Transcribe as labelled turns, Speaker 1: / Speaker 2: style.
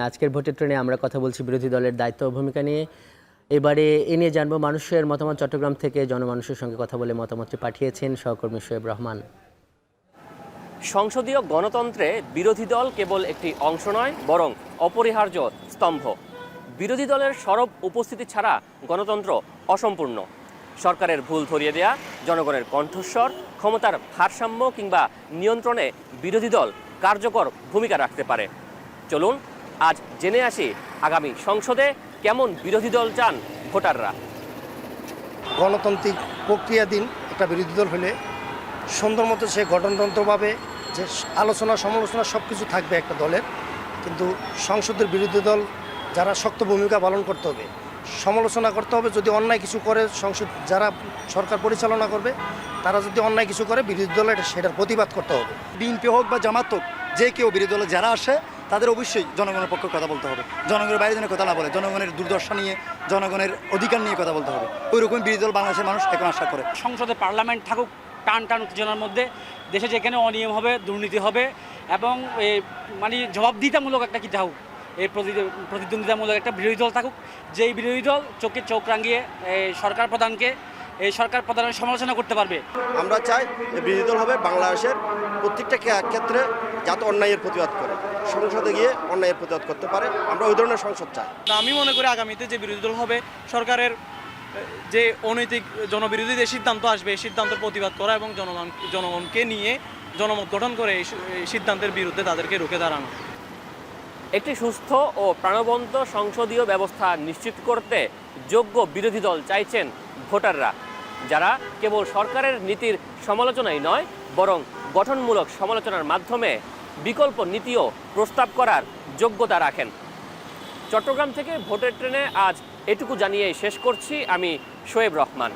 Speaker 1: আজকের ভোটের ট্রেনে আমরা কথা বলছি বিরোধী দলের দায়িত্ব ও ভূমিকা নিয়ে। এবারে এ নিয়ে জানবো মানুষের মতামত। চট্টগ্রাম থেকে জনমানুষের সঙ্গে কথা বলে মতামতটি পাঠিয়েছেন সহকর্মী শোয়েব রহমান।
Speaker 2: সংসদীয় গণতন্ত্রে বিরোধী দল কেবল একটি অংশ নয়, বরং অপরিহার্য স্তম্ভ। বিরোধী দলের সরব উপস্থিতি ছাড়া গণতন্ত্র অসম্পূর্ণ। সরকারের ভুল ধরিয়ে দেয়া, জনগণের কণ্ঠস্বর, ক্ষমতার ভারসাম্য কিংবা নিয়ন্ত্রণে বিরোধী দল কার্যকর ভূমিকা রাখতে পারে। চলুন আজ জেনে আসি আগামী সংসদে কেমন বিরোধী দল চান ভোটাররা।
Speaker 3: গণতান্ত্রিক প্রক্রিয়াধীন একটা বিরোধী দল হলে সুন্দর মতো সে গঠনতন্ত্রভাবে যে আলোচনা সমালোচনা সব কিছু থাকবে একটা দলের, কিন্তু সংসদের বিরোধী দল যারা শক্ত ভূমিকা পালন করতে হবে, সমালোচনা করতে হবে। যদি অন্যায় কিছু করে সংসদ যারা সরকার পরিচালনা করবে তারা যদি অন্যায় কিছু করে বিরোধী দলের সেটার প্রতিবাদ করতে হবে।
Speaker 4: বিএনপি হোক বা জামাত হোক, যে কেউ বিরোধী দলে যারা আসে তাদের অবশ্যই জনগণের পক্ষে কথা বলতে হবে। জনগণের বাইরে যেন কথা না বলে, জনগণের দুর্দশা নিয়ে, জনগণের অধিকার নিয়ে কথা বলতে হবে। ওই রকম বিরোধী দল বাংলাদেশের মানুষ এখন আশা করে।
Speaker 5: সংসদে পার্লামেন্ট থাকুক, টান টান উত্তেজনার মধ্যে, দেশে যেখানে অনিয়ম হবে, দুর্নীতি হবে এবং মানে জবাবদিহিতামূলক একটা কি থাকুক, এই প্রতিদ্বন্দ্বিতামূলক একটা বিরোধী দল থাকুক, যেই বিরোধী দল চোখে চোখ রাঙিয়ে সরকার প্রধানের সমালোচনা করতে পারবে।
Speaker 6: আমরা চাই যে বিরোধী দল হবে বাংলাদেশের প্রত্যেকটা ক্ষেত্রে যাতে অন্যায়ের প্রতিবাদ করে, সংসদে গিয়ে অন্যায়ের প্রতিবাদ করতে পারে। আমরা ওই ধরনের সংসদ চাই।
Speaker 7: আমি মনে করি আগামীতে যে বিরোধী দল হবে, সরকারের যে অনৈতিক জনবিরোধী যে সিদ্ধান্ত আসবে এই সিদ্ধান্তের প্রতিবাদ করা এবং জনগণকে নিয়ে জনমত গঠন করে এই সিদ্ধান্তের বিরুদ্ধে তাদেরকে রুখে দাঁড়ানো।
Speaker 2: একটি সুস্থ ও প্রাণবন্ত সংসদীয় ব্যবস্থা নিশ্চিত করতে যোগ্য বিরোধী দল চাইছেন ভোটাররা, যারা কেবল সরকারের নীতির সমালোচনাই নয়, বরং গঠনমূলক সমালোচনার মাধ্যমে বিকল্প নীতিও প্রস্তাব করার যোগ্যতা রাখেন। চট্টগ্রাম থেকে ভোটের ট্রেনে আজ এটুকু জানিয়ে শেষ করছি। আমি শোয়েব রহমান।